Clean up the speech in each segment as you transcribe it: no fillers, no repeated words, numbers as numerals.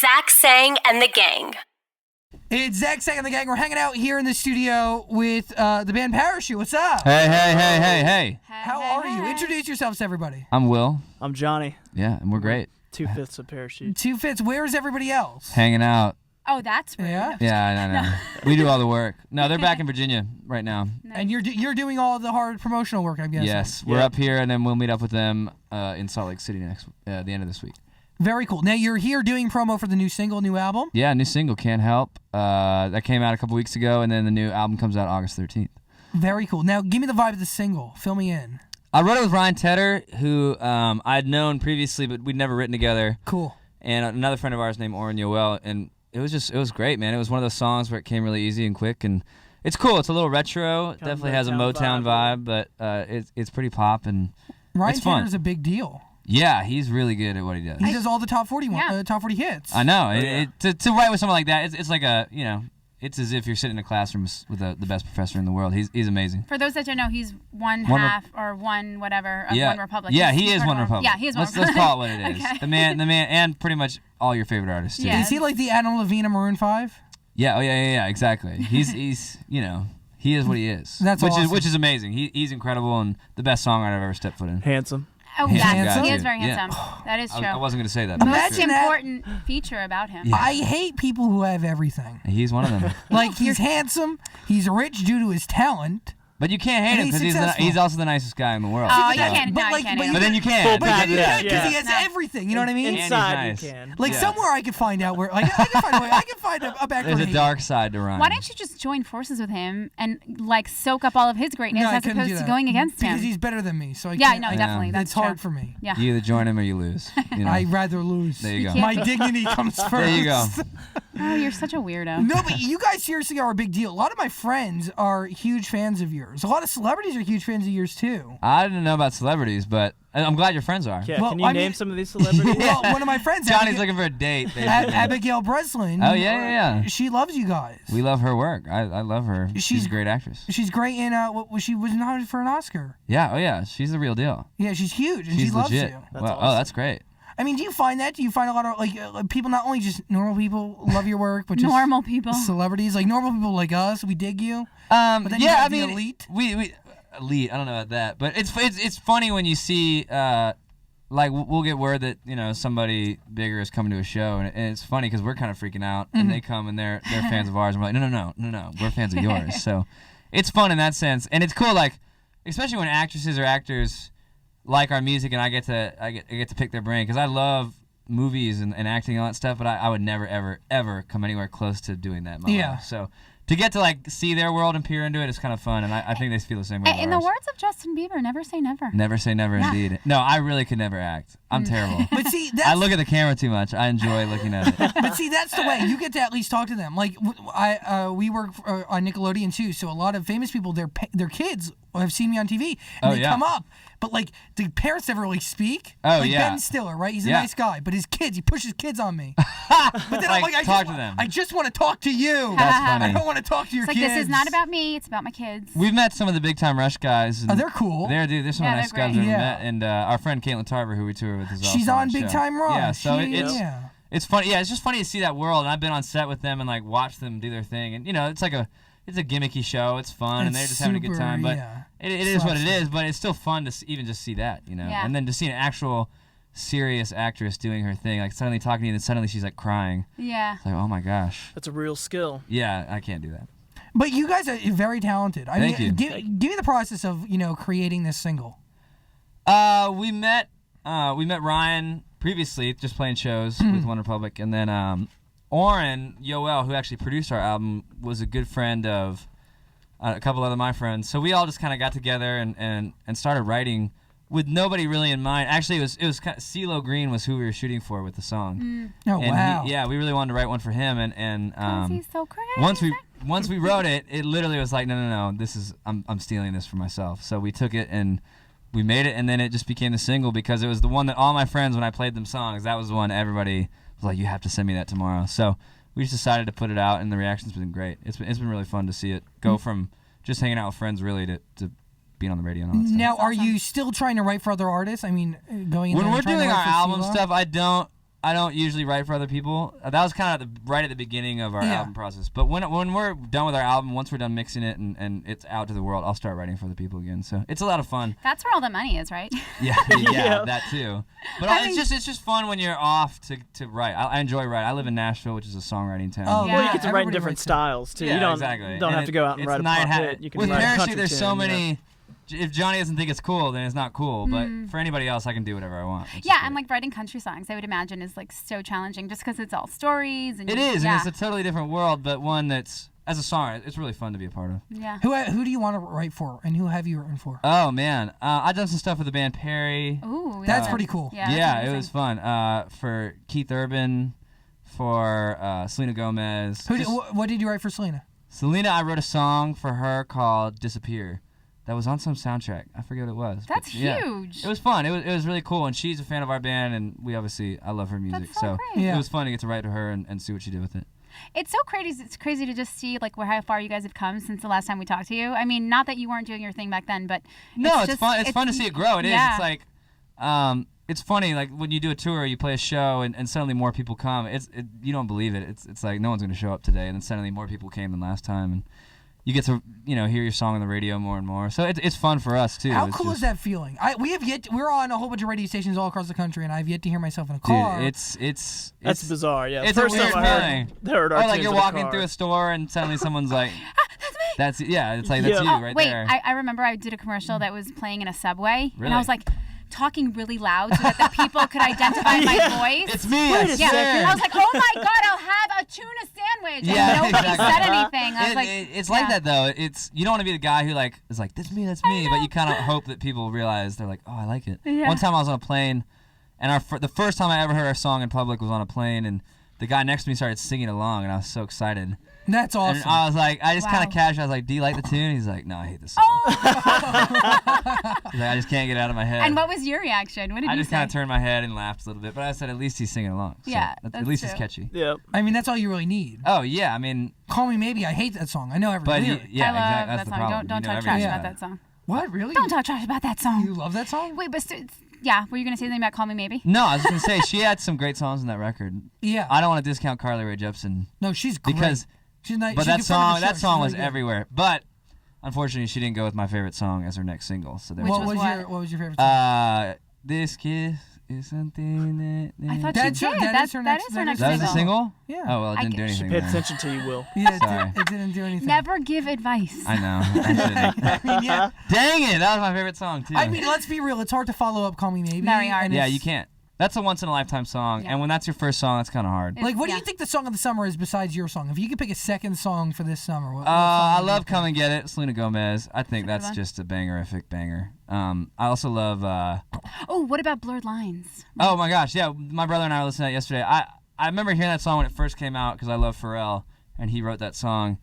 Zach Sang and the gang. It's Zach Sang and the gang. We're hanging out here in the studio with the band Parachute. What's up? Hey. How are you? Introduce yourselves to everybody. I'm Will. I'm Johnny. Yeah, and we're great. 2/5 of Parachute. 2/5. Where's everybody else? Hanging out. Oh, that's rude. Yeah? Yeah, I know. We do all the work. No, they're back in Virginia right now. Nice. And you're doing all the hard promotional work, I'm guessing. Yes, we're up here, and then we'll meet up with them in Salt Lake City the end of this week. Very cool. Now, you're here doing promo for the new single, new album? Yeah, new single, Can't Help. That came out a couple weeks ago, and then the new album comes out August 13th. Very cool. Now, give me the vibe of the single. Fill me in. I wrote it with Ryan Tedder, who I'd known previously, but we'd never written together. Cool. And another friend of ours named Oren Yoel, and it was great, man. It was one of those songs where it came really easy and quick, and it's cool. It's a little retro. It definitely has a Motown vibe, but it's pretty pop, and Ryan it's fun. Tedder's a big deal. Yeah, he's really good at what he does. He does all the top 40 hits. I know. To write with someone like that, it's like it's as if you're sitting in a classroom with the best professor in the world. He's amazing. For those that don't know, he's one half or one whatever of One Republic. Yeah, he is One Republic. Yeah, he is One Let's Republic. call it what it is. Okay. The man, and pretty much all your favorite artists too. Yeah. Is he like the Adam Levine of Maroon 5? Yeah. Oh yeah. Exactly. He's he is what he is. That's awesome. which is amazing. He's incredible and the best songwriter I've ever stepped foot in. Handsome. Oh, Handsome yes, guy, he too. is very Yeah. handsome. That is true. I wasn't going to say that. But Most it's true. important feature about him. Yeah. I hate people who have everything. He's one of them. Like, he's handsome, he's rich due to his talent. But you can't hate him because he's also the nicest guy in the world. Oh, so. you can't. But No, like- you can't. but But then you can. But you Yeah, can't because yeah. he has No. everything. You know what I mean? And he's Inside nice. you can. Like, Yeah. somewhere I could find out where, like, I can find a background. There's a dark side to Ryan. Why don't you just join forces with him and like soak up all of his greatness No, I as couldn't do opposed to that. going against him? Because he's better than me, so I Yeah, can't. no, Yeah. definitely. That's It's hard true. for me. Yeah. You either join him or you lose. You know? I'd rather lose. There you go. can't- My dignity comes first. There you go. Oh, you're such a weirdo. No, but you guys seriously are a big deal. A lot of my friends are huge fans of yours. A lot of celebrities are huge fans of yours, too. I didn't know about celebrities, but I'm glad your friends are. Yeah, Well, can you I name mean- some of these celebrities? Well, one of my friends, Johnny's looking for a date. basically. Abigail Breslin. Oh, yeah. She loves you guys. We love her work. I love her. She's She's- a great actress. She's great in, she was nominated for an Oscar. Yeah, oh yeah. She's the real deal. Yeah, she's huge, and She's she loves legit. you. That's Well, awesome. Oh, that's great. I mean, do you find that? Do you find a lot of people, not only just normal people love your work, but just Normal people. celebrities, like normal people like us, we dig you. But then you yeah, got I the mean, elite. we elite. I don't know about that, but it's funny when you see like we'll get word that somebody bigger is coming to a show, and it's funny because we're kind of freaking out, and they come and they're fans of ours, and we're like, no, we're fans of yours. So it's fun in that sense, and it's cool, like especially when actresses or actors like our music, and I get to pick their brain because I love movies and acting and all that stuff, but I would never ever come anywhere close to doing that. Yeah. So to get to like see their world and peer into it is kind of fun, and I think they feel the same way. In about the ours. words of Justin Bieber, never say never. Never say never, Yeah. indeed. No, I really could never act. I'm terrible. But see, I look at the camera too much. I enjoy looking at it. but see, that's the way you get to at least talk to them. Like we work on Nickelodeon too, so a lot of famous people, their kids have seen me on TV, and they come up. But like the parents never really speak. Oh, like yeah. Ben Stiller, right? He's a Yeah. nice guy, but his kids, he pushes kids on me. But then I'm Like, like, talk to them. I just want to talk to you. That's I funny. don't want to talk to your It's like kids. this is not about me. It's about my kids. We've met some of the Big Time Rush guys. And Oh, they're cool. They're some of Yeah, the nice they're guys great. we've ever Yeah. met. And our friend Caitlin Tarver, who we tour with, is also She's on the Big show. Time Rush. Yeah, so Yeah. it's funny. Yeah, it's just funny to see that world. And I've been on set with them and like watch them do their thing. And it's like it's a gimmicky show. It's fun, and they're just having a good super, time. But yeah. it is what it Slapstick. is. But it's still fun to even just see that, Yeah. And then to see an actual serious actress doing her thing, like suddenly talking to you, and then suddenly she's like crying. Yeah. It's like, oh my gosh. That's a real skill. Yeah, I can't do that. But you guys are very talented. I Thank mean, you. Give me the process of creating this single. We met Ryan previously, just playing shows with One Republic, and then Oren Yoel, who actually produced our album, was a good friend of a couple other my friends. So we all just kind of got together and started writing with nobody really in mind. Actually, it was kind of, CeeLo Green was who we were shooting for with the song. Oh, And wow. we really wanted to write one for him, and 'Cause he's so crazy. once we wrote it, it literally was like, no, this is I'm stealing this for myself. So we took it and we made it, and then it just became the single because it was the one that all my friends, when I played them songs, that was the one everybody was like, you have to send me that tomorrow. So we just decided to put it out, and the reaction's been great. It's been really fun to see it go from just hanging out with friends really to being on the radio and all that stuff. Now, are you still trying to write for other artists? I mean, going in When there we're and trying to doing write our for album CeeLo? stuff, I don't usually write for other people. That was kind of right at the beginning of our album process. But when we're done with our album, once we're done mixing it and it's out to the world, I'll start writing for the people again. So it's a lot of fun. That's where all the money is, right? Yeah, that too. But it's just fun when you're off to write. I enjoy writing. I live in Nashville, which is a songwriting town. Oh, Well, you get to write in Everybody different writes styles too. Yeah, You don't exactly. don't And have to go out and it's write a nice pop hit. You can with write a Parachute, country there's tune, so yeah. many. If Johnny doesn't think it's cool, then it's not cool. But for anybody else, I can do whatever I want. Yeah, and like writing country songs, I would imagine is like so challenging just because it's all stories. And It is, yeah. and it's a totally different world, but one that's, as a song, it's really fun to be a part of. Yeah. Who do you want to write for, and who have you written for? Oh, man. I've done some stuff with the band Perry. Ooh, That's pretty cool. Yeah, that's Yeah, it amazing. was fun. For Keith Urban, for Selena Gomez. What did you write for Selena? Selena, I wrote a song for her called Disappear. That was on some soundtrack. I forget what it was. That's yeah. huge. It was fun. It was really cool, and she's a fan of our band, and I love her music. That's so great. Yeah. It was fun to get to write to her and see what she did with it. It's so crazy. It's crazy to just see like how far you guys have come since the last time we talked to you. I mean, not that you weren't doing your thing back then, but No, it's just, fun. It's fun to see it grow. It is. yeah. It's like, it's funny. Like when you do a tour, you play a show, and suddenly more people come. You don't believe it. It's like no one's going to show up today, and then suddenly more people came than last time, and you get to hear your song on the radio more and more. So it's fun for us too. How It's cool just, is that feeling? We're on a whole bunch of radio stations all across the country, and I've yet to hear myself in a car. Dude, it's That's bizarre. Yeah. It's First a weird time I feeling. heard our Or like tunes you're in a walking car. through a store and suddenly someone's like, That's me. it's like that's you Yeah. right Wait, there. I remember I did a commercial that was playing in a subway, and Really? I was like talking really loud so that the people could identify my voice. It's me. Wait I a yeah, swear. I was like, oh my god, I'll have a tuna sandwich. Yeah, and nobody exactly. said anything. I was like, It's like that though. It's you don't want to be the guy who is like that's me, but you kind of hope that people realize they're like, oh, I like it. Yeah. One time I was on a plane, and the first time I ever heard our song in public was on a plane, and the guy next to me started singing along, and I was so excited. That's awesome. And I was like, I just kind Wow. of casual. I was like, do you like the tune? He's like, no, I hate this song. oh. He's like, I just can't get it out of my head. And what was your reaction? What did I you just say? kind of turned my head and laughed a little bit, but I said at least he's singing along. So Yeah, at that's least it's true. catchy. Yep. I mean, that's all you really need. Oh yeah, I mean, Call Me Maybe. I hate that song. I know every but lyric. yeah, I love exactly. That's that the song. problem. Don't You know talk trash everything about about that song. What? Really? Don't talk trash about that song. You love that song? Wait, but yeah, were you gonna say something about Call Me Maybe? No, I was gonna say she had some great songs in that record. Yeah. I don't want to discount Carly Rae Jepsen No, she's great. because, She's not, but she's a that good friend of the show. song She's was really good. everywhere. But unfortunately, she didn't go with my favorite song as her next single. So there Which was What was was what? your favorite song? This kiss is something that. I thought That's she her- did. that is her That next- is her that next is- that was the single. Yeah. Oh well, it didn't do She anything. Pay then. attention to you, Will. Yeah, Sorry. it didn't do anything. Never give advice. I know. I shouldn't. I mean, yeah. Dang it! That was my favorite song too. I mean, let's be real. It's hard to follow up Call Me Maybe. Very hard. and yeah, it's- you can't. That's a once in a lifetime song, Yeah. and when that's your first song, that's kind of hard. Like, what do Yeah. you think the song of the summer is besides your song? If you could pick a second song for this summer, what I song would you love pick? "Come and Get It," Selena Gomez. I think That's a that's good one. just a bangerific banger. I also love. Oh, what about Blurred Lines? Oh my gosh, yeah, my brother and I were listening to that yesterday. I remember hearing that song when it first came out because I love Pharrell and he wrote that song,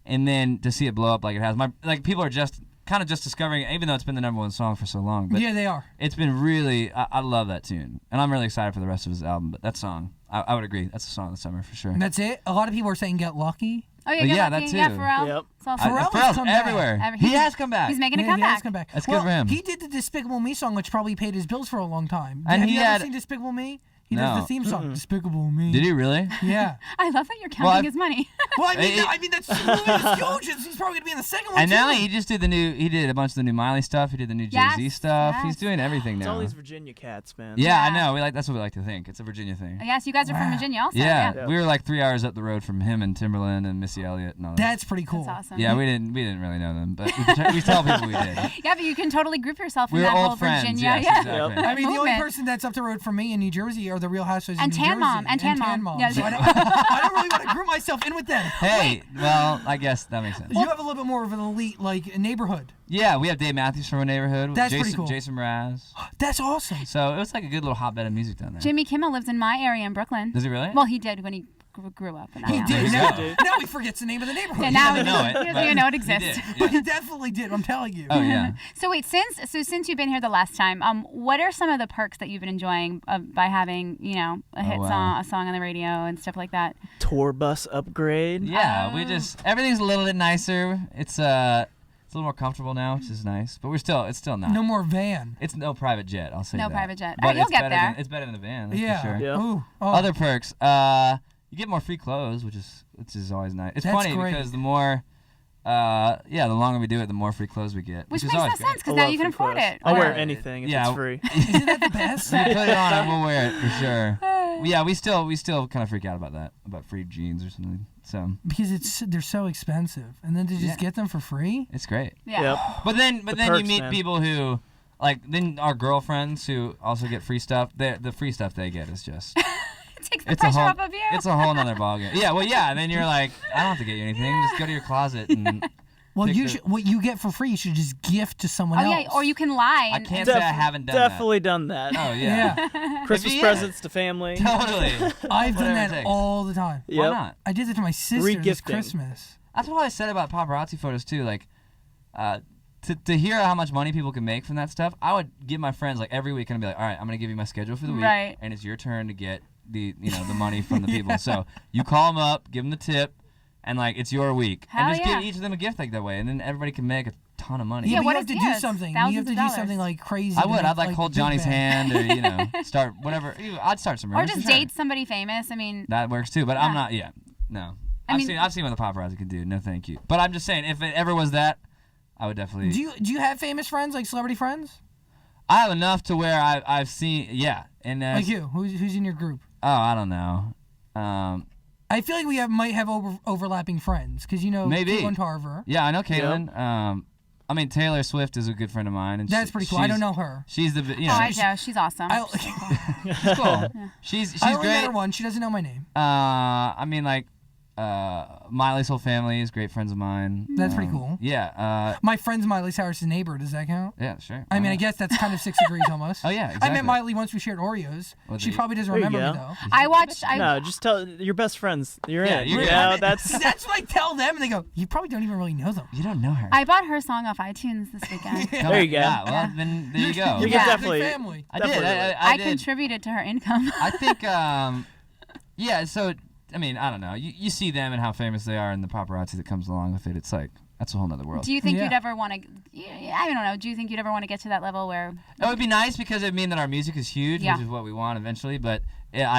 and then to see it blow up like it has, people are just kind of just discovering it, even though it's been the #1 song for so long. But Yeah, they are. it's been really. I love that tune, and I'm really excited for the rest of his album. But that song, I would agree, that's the song of the summer for sure. And that's it. A lot of people are saying Get Lucky. Oh yeah, Well, Get yeah, Lucky. that too. Yeah, Pharrell. Yep. It's also Pharrell has Pharrell's come back. everywhere. He has come back. He's making a Yeah, he has comeback. come back. That's good well, for him. He did the Despicable Me song, which probably paid his bills for a long time. And Have he you ever had- seen Despicable Me? He No. does the theme song, Despicable Me. Did he really? Yeah. I love that you're Well, counting his money. Well, I mean, It- that's huge. He's probably gonna be in the second one And too. now he just did he did a bunch of the new Miley stuff. He did the new Yes, Jay-Z stuff. yes. He's doing everything It's now. all these Virginia cats, man. Yeah, I Yeah. know. That's what we like to think. It's a Virginia thing. Yes, you guys are from Wow. Virginia also. Yeah, Yeah. we were like 3 hours up the road from him and Timberland and Missy Elliott and all that. That's pretty cool. That's awesome. Yeah, we didn't really know them, but we tell people we did. Yeah, but you can totally group yourself in We were that whole old friends. Virginia. Yes, yeah. exactly. I mean, the only Movement. person that's up the road from me in New Jersey are the Real Housewives And of New Tan Jersey. Mom, and Tan Mom. Yeah. So I don't really want to group myself in with them. Hey, well, I guess that makes sense. You have a little bit more of an elite neighborhood. Yeah, we have Dave Matthews from our neighborhood. That's Jason, pretty cool. Jason Mraz. That's awesome. So it was like a good little hotbed of music down there. Jimmy Kimmel lives in my area in Brooklyn. Does he really? Well, he did when he grew up. And He now. did. you Now, go. now he forgets the name of the neighborhood. Yeah, now doesn't know it, he doesn't but even know it he exists. did, But yeah. he definitely did. I'm telling you. Oh yeah. So wait, since you've been here the last time, what are some of the perks that you've been enjoying by having a hit wow. song on the radio and stuff like that? Tour bus upgrade. Yeah, we just everything's a little bit nicer. It's It's a little more comfortable now, which is nice. But it's still not. No more van. It's no private jet. I'll say No that. private jet. But You'll it's get better there. It's better than the van. That's Yeah. For sure. Yeah. Ooh. Oh. Other perks. You get more free clothes, which is always nice. It's That's funny great. because the more, the longer we do it, the more free clothes we get. Which is makes no always great. sense because I now love you can free afford clothes. it. I'll wear Right. anything if Yeah. it's free. Isn't that the best? You put it on and we'll wear it for sure. Yeah, we still kind of freak out about that, about free jeans or something. So Because they're so expensive, and then to just get them for free. it's great. Yeah. Yep. But then you perks, meet man. people who, like, then our girlfriends who also get free stuff. The free stuff they get is just It takes the it's a pressure whole off of you. it's a whole nother ballgame. Yeah, well, yeah. And then you're like, I don't have to get you anything. Just go to your closet and. Well, Pick you the- should, what you get for free, you should just gift to someone Oh else. yeah, or you can lie. I And, can't and say I haven't done Definitely done that. that. Oh yeah. Yeah, Christmas Yeah. presents to family. Totally. I've done Whatever it that takes. all the time. Why Yep. not? I did it to my sister this Re-gifting. Christmas. That's what I said about paparazzi photos too. Like, to hear how much money people can make from that stuff, I would give my friends like every week and I'd be like, all right, I'm gonna give you my schedule for the week, Right. and it's your turn to get the money from the people. So you call them up, give them the tip, and like it's your week, Hell and just yeah. give each of them a gift like that way, and then everybody can make a ton of money. Yeah, Yeah, but what you have is to do this? something. You Thousands have to of do dollars. something like crazy. I to would. make, I'd like hold big Johnny's bang. hand, or start whatever. I'd start some or rumors. just for sure. date somebody famous. I mean, That works too, but I'm Yeah. not. Yeah, no. I mean- I've seen what the paparazzi can do. No, thank you. But I'm just saying, if it ever was that, I would definitely. Do you have famous friends, like celebrity friends? I have enough to where I've seen. Yeah, and Like you? Who's in your group? oh, I don't know. I feel like we might have overlapping friends because Maybe. Caitlin Tarver. Yeah, I know Caitlin. I mean, Taylor Swift is a good friend of mine, and That's pretty cool. I don't know her. She's the oh, I know she's awesome. she's cool. She's I only met great. her once. She doesn't know my name. I mean, like, Miley's whole family is great friends of mine. That's pretty cool. Yeah. My friend's Miley Cyrus's neighbor. Does that count? Yeah, sure. I mean, Why I not? guess that's kind of 6 degrees almost. Oh yeah, I exactly. met Miley once. We shared Oreos. Well, She there you- probably doesn't there you remember me go. though. I watched. No, just tell your best friends. You're Yeah, in. you're Yeah, good. that's That's what I tell them, and they go, "You probably don't even really know them." You don't know her. I bought her song off iTunes this weekend. Come There on. you go. Yeah, well, then there you go. You Yeah. can definitely. family. I did. definitely. I I did. contributed to her income. I think, yeah, so, I mean, I don't know. You see them and how famous they are and the paparazzi that comes along with it. It's like, that's a whole nother world. Do you think Yeah. you'd ever want to? I don't know. Do you think you'd ever want to get to that level where? It would be nice because it would mean that our music is huge, Yeah. which is what we want eventually, but yeah,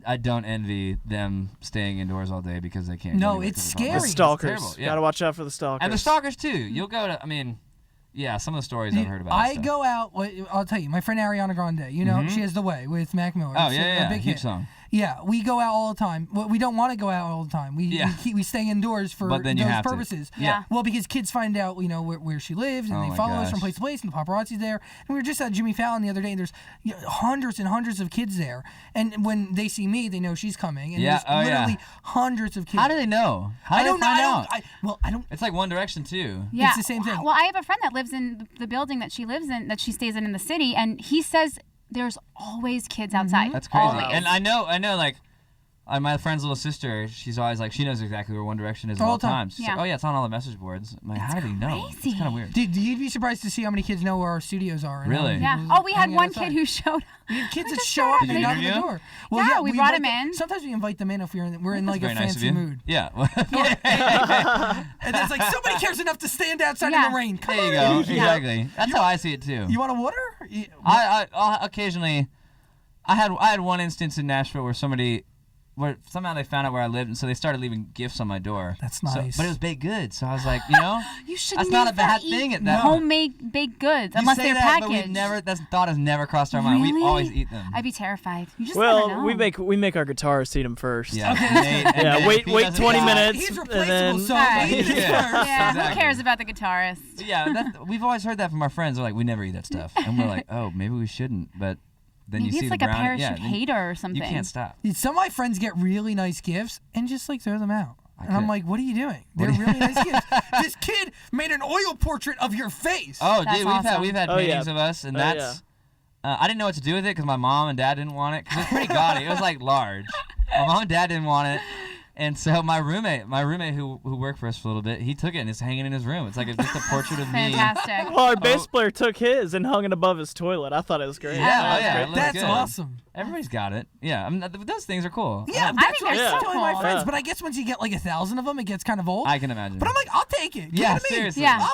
I don't envy them staying indoors all day because they can't go No, anywhere it's 'cause of scary. The problems. It's stalkers. terrible, yeah. Gotta watch out for the stalkers. And the stalkers, too. You'll go to, I mean, yeah, some of the stories I've heard about. I and stuff. go out. I'll tell you, my friend Ariana Grande. You know, she has The Way with Mac Miller. Oh, It's yeah, a yeah, big huge hit. song. Yeah, we go out all the time. Well, we don't want to go out all the time. We stay indoors for But then you those have to. purposes. Yeah. Well, because kids find out, where she lives, and Oh they my follow us gosh. from place to place, and the paparazzi's there. And we were just at Jimmy Fallon the other day, and there's hundreds and hundreds of kids there. And when they see me, they know she's coming. And Yeah, there's oh, yeah. literally hundreds of kids. How do they know? How do I don't they know. find I out? don't. I don't. It's like One Direction, too. Yeah, the same thing. Well, I have a friend that lives in the building that she lives in, that she stays in the city, and he says there's always kids outside. That's crazy. Always. And I know, like, my friend's little sister, she's always like, she knows exactly where One Direction is at All all the time. times. She's like, Yeah. oh, yeah, it's on all the message boards. I'm like, how do you know? crazy. It's kind of weird. Dude, you'd be surprised to see how many kids know where our studios are. and how Really? many Yeah. people Oh, we had hang out one outside. kid who showed up. We have kids that just show showed up up and they and knock they- on the door. Well, Yeah, we brought invite him in. Sometimes we invite them in if we're in like Very a nice of fancy you. mood. Yeah. And it's like somebody cares enough to stand outside Yeah. in the rain. Come There you on. go. Exactly. That's how I see it, too. You want a water? I'll occasionally, I had one instance in Nashville where somehow they found out where I lived, and so they started leaving gifts on my door. That's So- nice. but it was baked goods, so I was like, You should that's never not a bad eat thing at that point. homemade baked goods You unless say they're that, packaged. but that thought has never crossed our mind. We Really? always eat them. I'd be terrified. You just never know. Well, we make our guitarists eat them first. Yeah. Yeah, wait 20 minutes. He's and replaceable, then- so Alright. he eats Yeah. first. Yeah, Exactly. who cares about the guitarist? Yeah, we've always heard that from our friends. They're like, we never eat that stuff, and we're like, oh, maybe we shouldn't. But then Maybe you see it's the like a brownie. parachute then hater or something. You can't stop. Some of my friends get really nice gifts and just like throw them out. And I'm could- like, what are you doing? What They're do you- really nice gifts. This kid made an oil portrait of your face. Oh, That's dude, awesome. we've had Oh, yeah. paintings of us, and Oh, that's. I didn't know what to do with it because my mom and dad didn't want it because it's pretty gaudy. It was like large. My mom and dad didn't want it, And so my roommate who worked for us for a little bit, he took it and it's hanging in his room. It's like just a portrait of me. Fantastic. Well, our bass player took his and hung it above his toilet. I thought it was great. Yeah, it looks That's good. awesome. Everybody's got it. Yeah, I mean, those things are cool. Yeah, I that's think what they're I so tell my cool. friends. Yeah. But I guess once you get like 1,000 of them, it gets kind of old. I can imagine. But I'm like, I'll take it. Give Yeah, it to me. seriously. Yeah.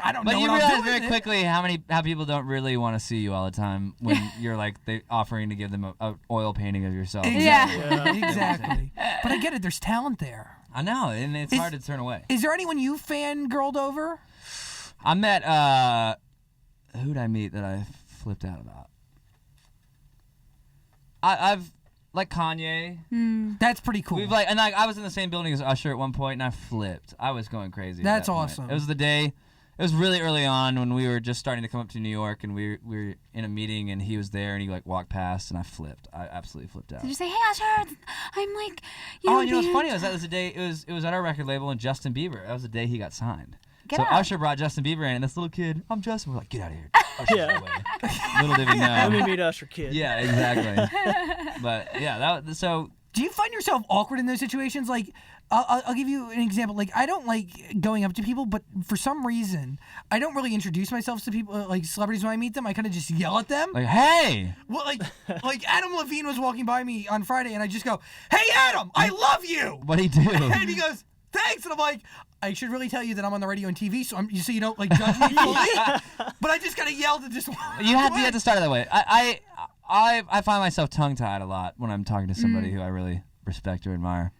I don't But know you what I'll realize do very with it. quickly how people don't really want to see you all the time when you're like they offering to give them a oil painting of yourself. Exactly. Exactly. But I get it. There's talent there. I know, and it's hard to turn away. Is there anyone you fangirled over? I met who'd I meet that I flipped out about? I've like Kanye. That's pretty cool. We've I was in the same building as Usher at one point, and I flipped. I was going crazy. at That's that point. awesome. It was the day. It was really early on when we were just starting to come up to New York, and we were in a meeting, and he was there, and he like walked past, and I flipped. I absolutely flipped out. Did you say, hey, Usher, I'm like, you know, Oh, you know what's funny was that was the day it was at our record label, and Justin Bieber. That was the day he got signed. Get So out. Usher brought Justin Bieber in, and this little kid, I'm Justin. We're like, get out of here. Usher's Yeah. away. Little did we know. Let me meet Usher Kid. Yeah, exactly. But yeah, so Do you find yourself awkward in those situations? Like, I'll give you an example. Like, I don't like going up to people, but for some reason, I don't really introduce myself to people, like celebrities when I meet them. I kind of just yell at them. like, hey, Well, like Adam Levine was walking by me on Friday, and I just go, "Hey, Adam, I love you," what'd he do? and he goes, "Thanks," and I'm like, I should really tell you that I'm on the radio and TV, so you don't like judge me fully. But I just gotta yell to just. You have to start it that way. I find myself tongue tied a lot when I'm talking to somebody who I really respect or admire.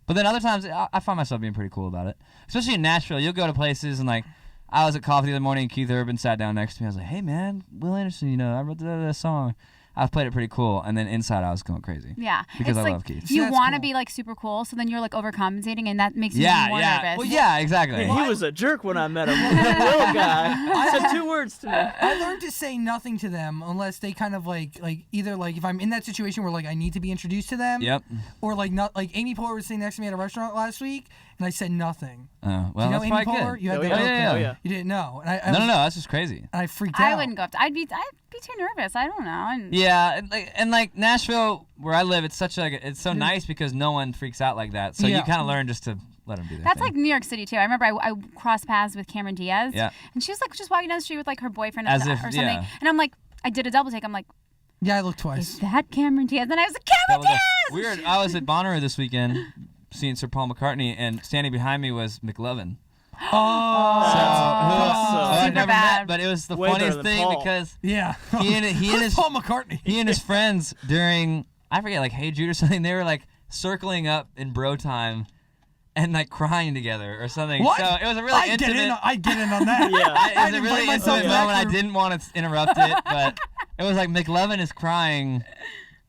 But then other times I find myself being pretty cool about it. Especially in Nashville, you'll go to places and like I was at coffee the other morning and Keith Urban sat down next to me. I was like, hey man, Will Anderson, I wrote that song. I've played it pretty cool, and then inside I was going crazy. Yeah, Because it's I like, love Keith. You That's want to cool. be like super cool, so then you're like overcompensating, and that makes you Yeah, even more yeah. nervous. Well, yeah, exactly. He was a jerk when I met him. Little guy. Said 2 words to me. I learned to say nothing to them unless they kind of like either like if I'm in that situation where like I need to be introduced to them. Yep. Or like not like Amy Poehler was sitting next to me at a restaurant last week, and I said nothing. Oh, well, You know that's Amy probably Poehler? good. You had Oh, that yeah. look? Yeah. Oh, yeah. You didn't know. And I No, was- that's just crazy. And I freaked out. I wouldn't go up to. I'd be too nervous. I don't know. And Yeah, and like Nashville, where I live, it's such it's so nice because no one freaks out like that. So Yeah. you kind of learn just to let them do their That's thing. like New York City too. I remember I crossed paths with Cameron Diaz. Yeah. And she was like just walking down the street with like her boyfriend As or if- something. yeah. And I'm like, I did a double take. I'm like, Yeah, I looked is twice. that Cameron Diaz? And I was like, Cameron Diaz. I was at Bonnaroo this weekend seeing Sir Paul McCartney, and standing behind me was McLovin. Oh, I'd Super never bad. met, but it was the Way better funniest than thing Paul. because yeah. he and Who's his Paul McCartney. he and his friends during I forget like Hey Jude or something, they were like circling up in bro time and like crying together or something. What? So it was a really I intimate. get in on that. Yeah. It was a didn't really find myself intimate in that moment. I group. didn't want to interrupt it, but it was like McLovin is crying,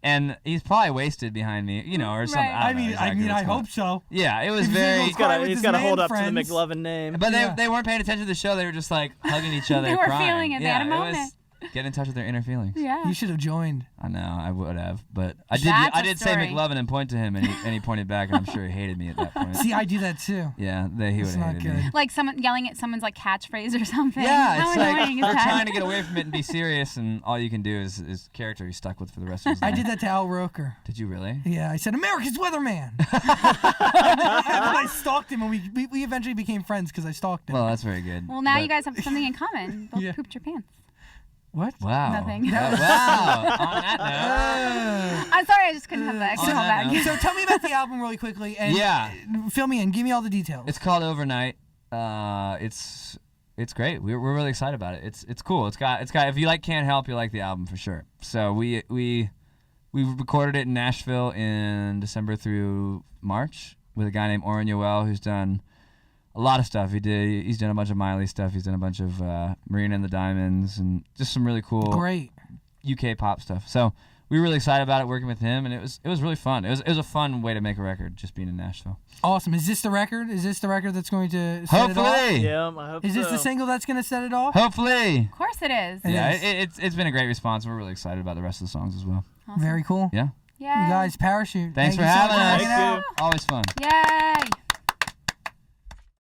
and he's probably wasted behind me, or something. Right. I don't know exactly I what's going hope on. so. Yeah, it was If you very. go He's cry got with to his hold man up to the friends. McLovin name. But Yeah. they weren't paying attention to the show. They were just like hugging each other, They were crying. feeling it. They Yeah, had a it was moment. get in touch with their inner feelings. Yeah. You should have joined. I know, I would have, but I did. That's I a did say story. McLovin and point to him, and he pointed back, and I'm sure he hated me at that point. See, I do that too. Yeah, he would It's have not hated me. good. Like someone yelling at someone's like catchphrase or something. Yeah, How it's like annoying is they're that? trying to get away from it and be serious, and all you can do is character you're stuck with for the rest of his life. I did that to Al Roker. Did you really? Yeah, I said America's Weatherman. and then I stalked him, and we eventually became friends because I stalked him. Well, that's very good. Well, now but- you guys have something in common. Both Yeah. pooped your pants. What? Wow. Nothing. Wow. On that note. I'm sorry, I just couldn't have that. I On couldn't hold that back. note. So tell me about the album really quickly and Yeah. fill me in. Give me all the details. It's called Overnight. It's great. We're really excited about it. It's cool. It's got if you like Can't Help, you like the album for sure. So we recorded it in Nashville in December through March with a guy named Oren Yoel who's done a lot of stuff. He's done a bunch of Miley stuff. He's done a bunch of Marina and the Diamonds and just some really cool Great. UK pop stuff. So we were really excited about it working with him, and it was really fun. It was a fun way to make a record, just being in Nashville. Awesome. Is this the record? Is this the record that's going to set it off? Hopefully, Yeah, I hope Is this so. the single that's going to set it off? hopefully. Of course it is. Yeah, is. it's been a great response. We're really excited about the rest of the songs as well. Awesome. Very cool. Yeah, Yay. You guys, Parachute. thanks Thank for you so having much us. hanging out. Always fun. Yay.